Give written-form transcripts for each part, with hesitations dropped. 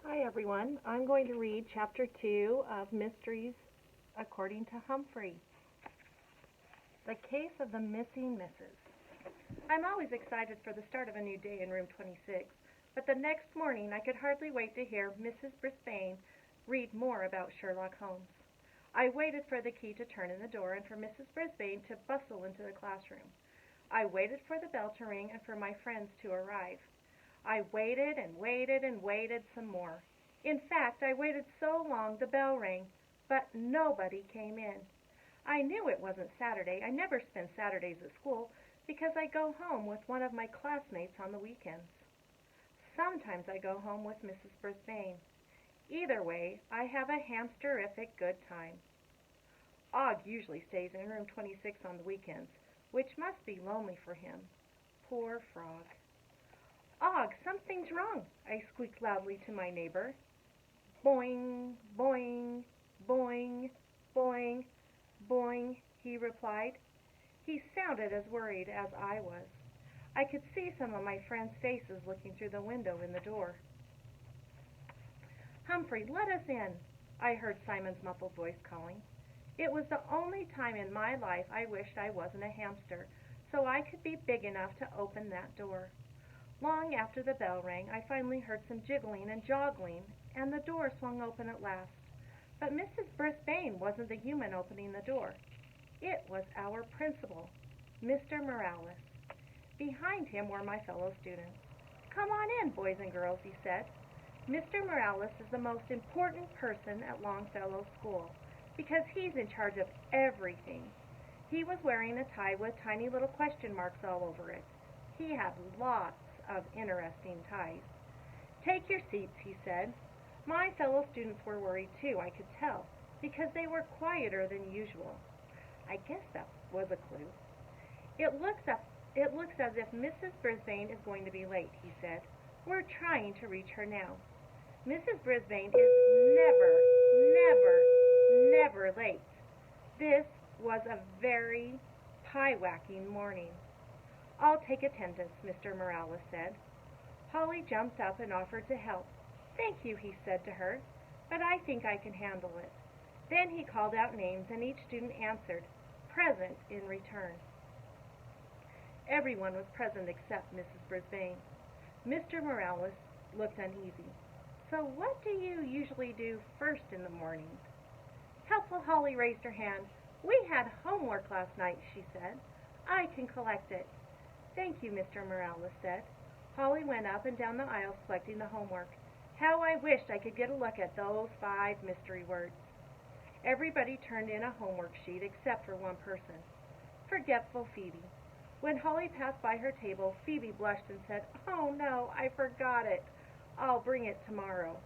Hi everyone. I'm going to read Chapter 2 of Mysteries According to Humphrey. The Case of the Missing Misses. I'm always excited for the start of a new day in room 26, but the next morning I could hardly wait to hear Mrs. Brisbane read more about Sherlock Holmes. I waited for the key to turn in the door and for Mrs. Brisbane to bustle into the classroom. I waited for the bell to ring and for my friends to arrive. I waited and waited and waited some more. In fact, I waited so long the bell rang, but nobody came in. I knew it wasn't Saturday. I never spend Saturdays at school because I go home with one of my classmates on the weekends. Sometimes I go home with Mrs. Brisbane. Either way, I have a hamsterific good time. Og usually stays in room 26 on the weekends, which must be lonely for him. Poor frog. Og, something's wrong, I squeaked loudly to my neighbor. Boing, boing, boing, boing, boing, he replied. He sounded as worried as I was. I could see some of my friends' faces looking through the window in the door. Humphrey, let us in, I heard Simon's muffled voice calling. It was the only time in my life I wished I wasn't a hamster, so I could be big enough to open that door. Long after the bell rang, I finally heard some jiggling and joggling, and the door swung open at last. But Mrs. Brisbane wasn't the human opening the door. It was our principal, Mr. Morales. Behind him were my fellow students. Come on in, boys and girls, he said. Mr. Morales is the most important person at Longfellow School because he's in charge of everything. He was wearing a tie with tiny little question marks all over it. He had lots of interesting ties. Take your seats, he said. My fellow students were worried too, I could tell, because they were quieter than usual. I guess that was a clue. It looks as if Mrs. Brisbane is going to be late, he said. We're trying to reach her now. Mrs. Brisbane is never late. This was a very pie-whacking morning. I'll take attendance, Mr. Morales said. Holly jumped up and offered to help. Thank you, he said to her, but I think I can handle it. Then he called out names, and each student answered, present in return. Everyone was present except Mrs. Brisbane. Mr. Morales looked uneasy. So what do you usually do first in the morning? Helpful Holly raised her hand. We had homework last night, she said. I can collect it. Thank you, Mr. Morales said. Holly went up and down the aisles collecting the homework. How I wished I could get a look at those 5 mystery words. Everybody turned in a homework sheet except for one person. Forgetful Phoebe. When Holly passed by her table, Phoebe blushed and said, Oh no, I forgot it. I'll bring it tomorrow.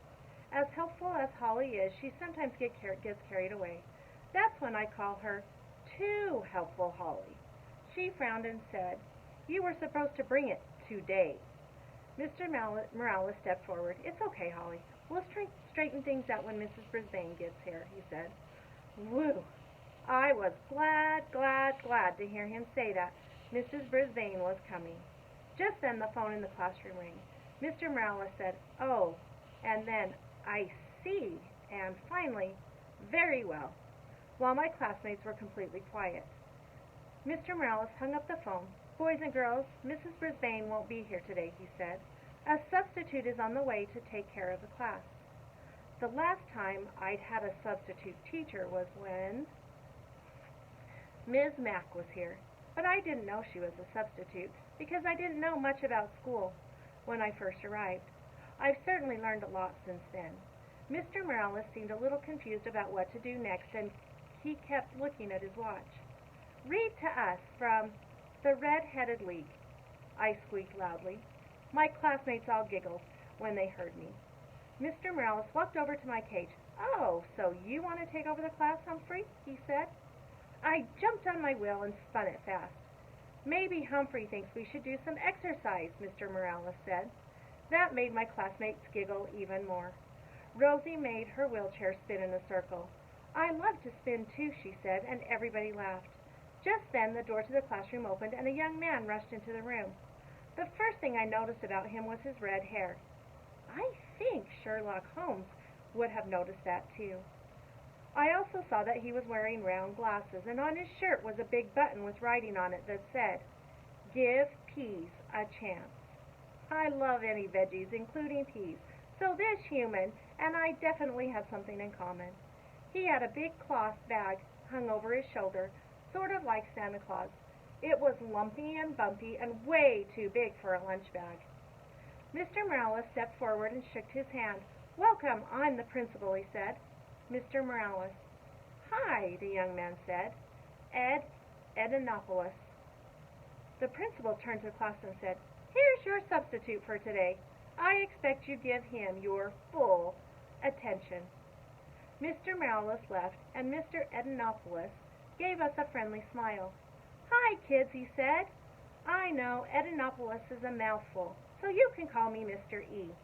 As helpful as Holly is, she sometimes gets carried away. That's when I call her too helpful Holly. She frowned and said, You were supposed to bring it today. Mr. Morales stepped forward. It's okay, Holly. We'll straighten things out when Mrs. Brisbane gets here, he said. Whew! I was glad to hear him say that Mrs. Brisbane was coming. Just then the phone in the classroom rang. Mr. Morales said, Oh, and then, I see, and finally, very well, while my classmates were completely quiet. Mr. Morales hung up the phone. Boys and girls, Mrs. Brisbane won't be here today, he said. A substitute is on the way to take care of the class. The last time I'd had a substitute teacher was when Ms. Mack was here, but I didn't know she was a substitute because I didn't know much about school when I first arrived. I've certainly learned a lot since then. Mr. Morales seemed a little confused about what to do next, and he kept looking at his watch. Read to us from The Red-Headed League, I squeaked loudly. My classmates all giggled when they heard me. Mr. Morales walked over to my cage. Oh, so you want to take over the class, Humphrey? He said. I jumped on my wheel and spun it fast. Maybe Humphrey thinks we should do some exercise, Mr. Morales said. That made my classmates giggle even more. Rosie made her wheelchair spin in a circle. I love to spin too, she said, and everybody laughed. Just then the door to the classroom opened and a young man rushed into the room. The first thing I noticed about him was his red hair. I think Sherlock Holmes would have noticed that too. I also saw that he was wearing round glasses, and on his shirt was a big button with writing on it that said, "Give peas a chance." I love any veggies, including peas, so this human and I definitely had something in common. He had a big cloth bag hung over his shoulder, sort of like Santa Claus. It was lumpy and bumpy and way too big for a lunch bag. Mr. Morales stepped forward and shook his hand. "Welcome, I'm the principal," he said. Mr. Morales. "Hi," the young man said. "Ed Edinopoulos." The principal turned to the class and said, "Here's your substitute for today. I expect you give him your full attention." Mr. Morales left, and Mr. Edinopoulos gave us a friendly smile. "Hi, kids," he said. "I know Edinopoulos is a mouthful, so you can call me Mr. E."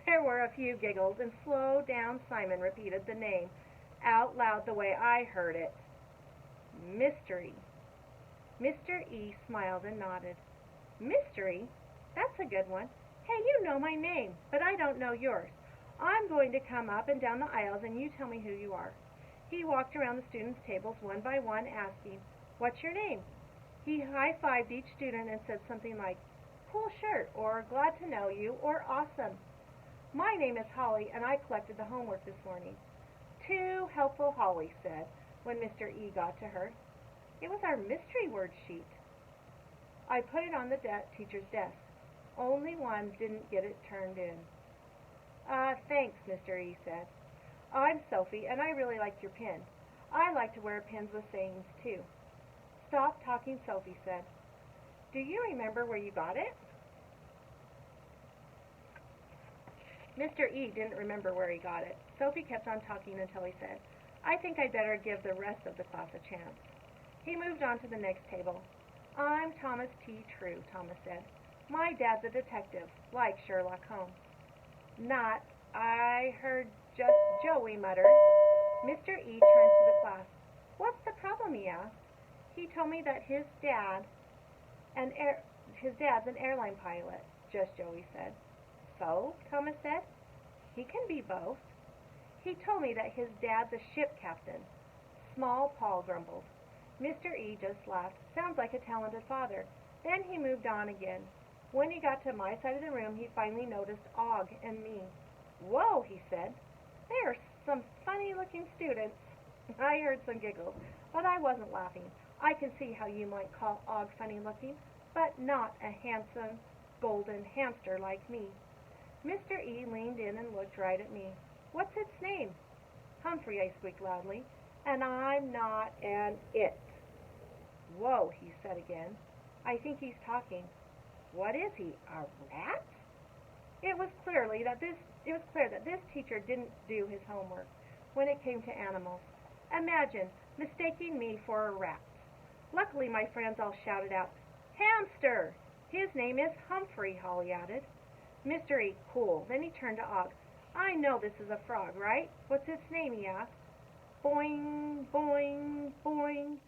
There were a few giggles, and slow-down Simon repeated the name out loud the way I heard it. Mystery. Mr. E smiled and nodded. "Mystery? That's a good one. Hey, you know my name, but I don't know yours. I'm going to come up and down the aisles, and you tell me who you are." He walked around the students' tables one by one, asking, "What's your name?" He high-fived each student and said something like, "Cool shirt," or "Glad to know you," or "Awesome." "My name is Holly, and I collected the homework this morning." "Too helpful," Holly said when Mr. E got to her. It was our mystery word sheet. I put it on the teacher's desk. Only one didn't get it turned in. Thanks," Mr. E said. "I'm Sophie, and I really like your pin. I like to wear pins with sayings, too." "Stop talking," Sophie said. "Do you remember where you got it?" Mr. E didn't remember where he got it. Sophie kept on talking until he said, "I think I'd better give the rest of the class a chance." He moved on to the next table. "I'm Thomas T. True," Thomas said. "My dad's a detective, like Sherlock Holmes." "Not, I heard just Joey mutter." Mr. E turned to the class. "What's the problem?" he asked. "He told me that his dad's an airline pilot," just Joey said. "So?" Thomas said. "He can be both." "He told me that his dad's a ship captain." Small Paul grumbled. Mr. E just laughed. "Sounds like a talented father." Then he moved on again. When he got to my side of the room, he finally noticed Og and me. "Whoa," he said. "They are some funny-looking students." I heard some giggles, but I wasn't laughing. I can see how you might call Og funny-looking, but not a handsome, golden hamster like me. Mr. E leaned in and looked right at me. "What's its name?" "Humphrey," I squeaked loudly. "And I'm not an it." "Whoa," he said again. I think he's talking. What is he, a rat? It was clear that this teacher didn't do his homework when it came to animals. Imagine mistaking me for a rat. Luckily, my friends all shouted out, "Hamster! His name is Humphrey," Holly added. Mr. E, cool. Then he turned to Og. "I know this is a frog, right? What's its name?" he asked. Boing, boing, boing.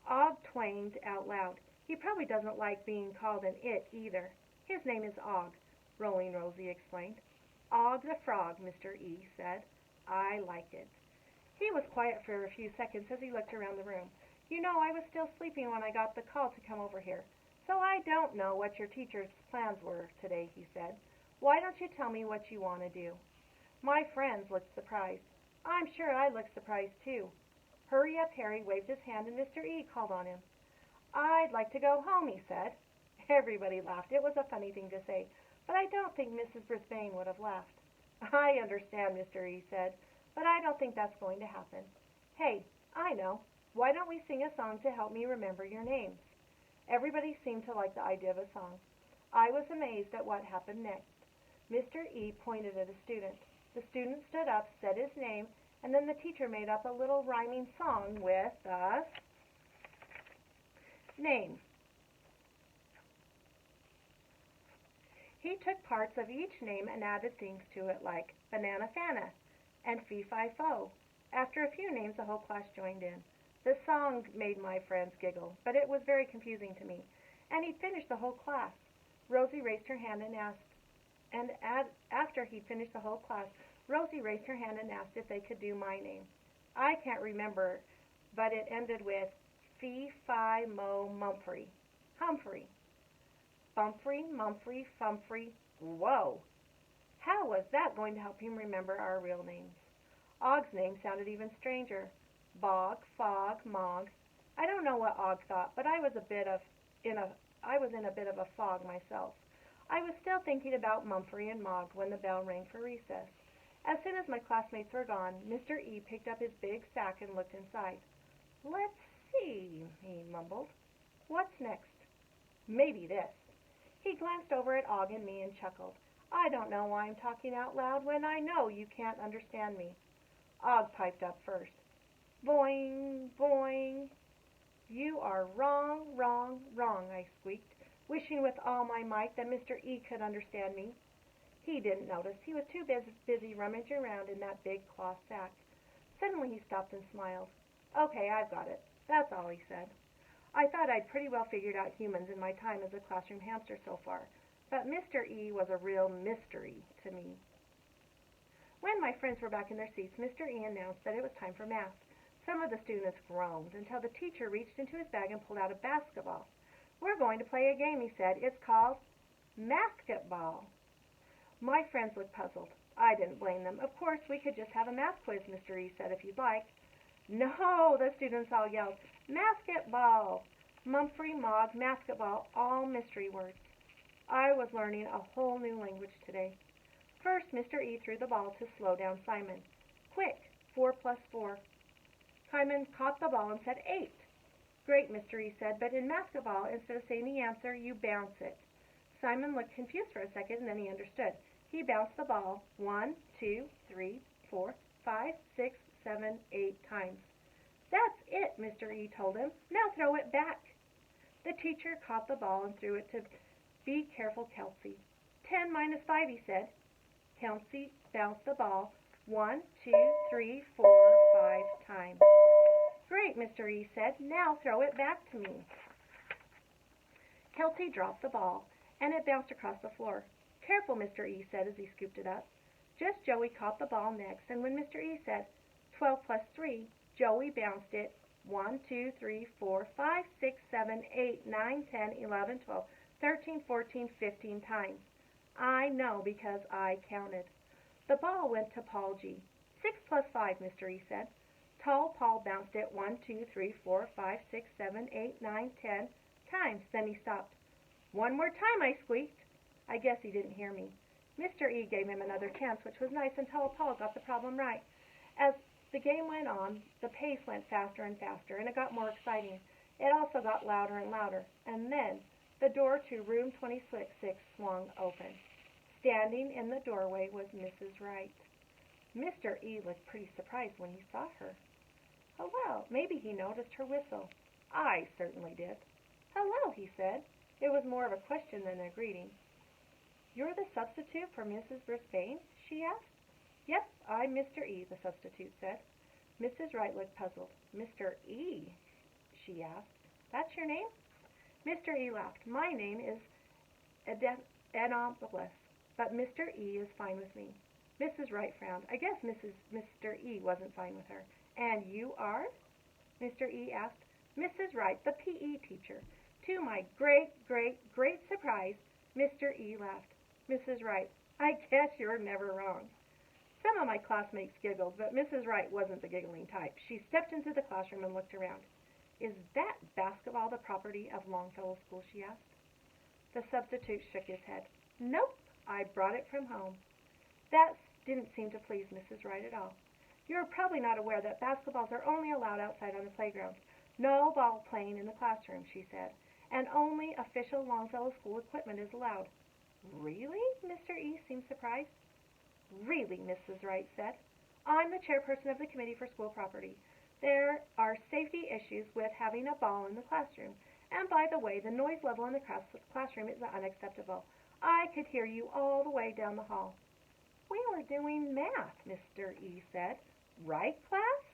Og twanged out loud. He probably doesn't like being called an it either. "His name is Og," Rolling Rosie explained. "Og the frog," Mr. E said. I like it. He was quiet for a few seconds as he looked around the room. "You know, I was still sleeping when I got the call to come over here, so I don't know what your teacher's plans were today," he said. "Why don't you tell me what you want to do?" My friends looked surprised. I'm sure I looked surprised too. Hurry Up Harry waved his hand and Mr. E called on him. "I'd like to go home," he said. Everybody laughed. It was a funny thing to say, but I don't think Mrs. Brisbane would have laughed. "I understand," Mr. E said, "but I don't think that's going to happen. Hey, I know. Why don't we sing a song to help me remember your names?" Everybody seemed to like the idea of a song. I was amazed at what happened next. Mr. E pointed at a student. The student stood up, said his name, and then the teacher made up a little rhyming song with the name. He took parts of each name and added things to it like Banana Fana and Fee-Fi-Fo. After a few names, the whole class joined in. The song made my friends giggle, but it was very confusing to me. And he finished the whole class. Rosie raised her hand and asked After he'd finished the whole class, Rosie raised her hand and asked if they could do my name. I can't remember, but it ended with Fee-Fi-Mo-Mumphrey. Humphrey. Bumfrey, Mumphrey, Fumfrey. Whoa! How was that going to help him remember our real names? Og's name sounded even stranger. Bog, Fog, Mog. I don't know what Og thought, but I was in a bit of a fog myself. I was still thinking about Mumphrey and Mog when the bell rang for recess. As soon as my classmates were gone, Mr. E picked up his big sack and looked inside. "Let's see," he mumbled. "What's next? Maybe this." He glanced over at Og and me and chuckled. "I don't know why I'm talking out loud when I know you can't understand me." Og piped up first. "Boing, boing." "You are wrong, wrong, wrong," I squeaked, wishing with all my might that Mr. E could understand me. He didn't notice. He was too busy rummaging around in that big cloth sack. Suddenly he stopped and smiled. "Okay, I've got it. That's all," he said. I thought I'd pretty well figured out humans in my time as a classroom hamster so far, but Mr. E was a real mystery to me. When my friends were back in their seats, Mr. E announced that it was time for math. Some of the students groaned until the teacher reached into his bag and pulled out a basketball. "We're going to play a game," he said. "It's called basketball." My friends looked puzzled. I didn't blame them. "Of course, we could just have a math quiz," Mr. E said, "if you'd like." "No," the students all yelled. "Basketball!" Mumphrey, Mog, basketball, all mystery words. I was learning a whole new language today. First, Mr. E threw the ball to slow down Simon. "Quick, 4 plus 4. Simon caught the ball and said 8. "Great," Mr. E said, "but in basketball, instead of saying the answer, you bounce it." Simon looked confused for a second, and then he understood. He bounced the ball 1, 2, 3, 4, 5, 6, 7, 8 times. "That's it," Mr. E told him. "Now throw it back." The teacher caught the ball and threw it to Be Careful Kelsey. 10 minus 5, he said. Kelsey bounced the ball 1, 2, 3, 4, 5 times. "Great," Mr. E said. "Now throw it back to me." Kelsey dropped the ball, and it bounced across the floor. "Careful," Mr. E said as he scooped it up. Just Joey caught the ball next, and when Mr. E said 12 plus 3, Joey bounced it 1, 2, 3, 4, 5, 6, 7, 8, 9, 10, 11, 12, 13, 14, 15 times. I know because I counted. The ball went to Paul G. 6 plus 5, Mr. E said. Tall Paul bounced it 1, 2, 3, 4, 5, 6, 7, 8, 9, 10 times. Then he stopped. "One more time," I squeaked. I guess he didn't hear me. Mr. E gave him another chance, which was nice until Paul got the problem right. As the game went on, the pace went faster and faster, and it got more exciting. It also got louder and louder. And then the door to room 26 swung open. Standing in the doorway was Mrs. Wright. Mr. E looked pretty surprised when he saw her. Hello. Maybe he noticed her whistle. I certainly did. "Hello," he said. It was more of a question than a greeting. "You're the substitute for Mrs. Brisbane?" she asked. "Yep, I'm Mr. E," the substitute said. Mrs. Wright looked puzzled. "Mr. E?" she asked. "That's your name?" Mr. E laughed. "My name is Anomalous, but Mr. E is fine with me." Mrs. Wright frowned. I guess Mr. E wasn't fine with her. "And you are?" Mr. E asked. "Mrs. Wright, the PE teacher." To my great surprise, Mr. E laughed. Mrs. Wright, "I guess you're never wrong." Some of my classmates giggled, but Mrs. Wright wasn't the giggling type. She stepped into the classroom and looked around. "Is that basketball the property of Longfellow School?" she asked. The substitute shook his head. "Nope, I brought it from home." That didn't seem to please Mrs. Wright at all. "You're probably not aware that basketballs are only allowed outside on the playground. No ball playing in the classroom," she said, "and only official Longfellow School equipment is allowed." "Really?" Mr. E seemed surprised. "Really," Mrs. Wright said. "I'm the chairperson of the Committee for School Property. There are safety issues with having a ball in the classroom. And by the way, the noise level in the classroom is unacceptable. I could hear you all the way down the hall." "We were doing math," Mr. E said. "Right, class?"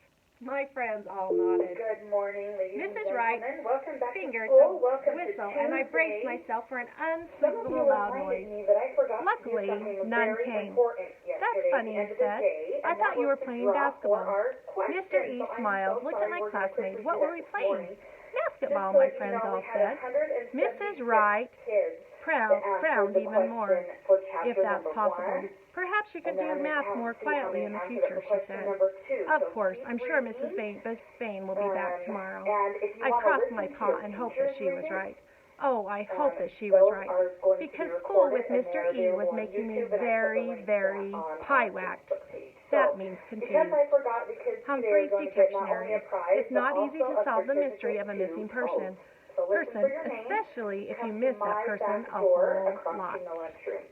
My friends all nodded. Good morning, ladies and Mrs. gentlemen. Wright Welcome back fingered to school. the Welcome whistle, to and I braced Tuesday. myself for an Some of you unspeakable loud reminded noise. me that I forgot Luckily, to do something none very came. important That's yesterday funny, at he the end of the said. day, I and thought that you was were to playing draw for basketball. our question. Mr. E So I'm smiled, so looked sorry at my we're gonna classmates. quickly What do were that we this playing? morning. Basketball, Just to my let you friends know, all we had said. 176 Mrs. Wright kids that answered frowned the even more. question for If chapter that's number possible. 1. Perhaps you could And then do I'm going to math count more and see how quietly many in the answered future, it for she question said. number 2. Of So course, keep I'm sure reading. Mrs. Bain will be back tomorrow. And if you I want to crossed listen my to paw your and hoped that teacher's she was reading, right. Oh, I hope that she was those right. are going Because to be school with recorded, and Mr. they're E was available on making me YouTube, and I put the very, link to very that on our pie-whacked. Facebook page. That means Because confused. I forgot, the kids today are Humphrey's going to get not Dictionary. only a prize, It's not but easy also to a solve the mystery certificate of a to missing person. code. So listen for your name. Especially if Come you to miss that my person back a door whole across lot. from the lunchroom.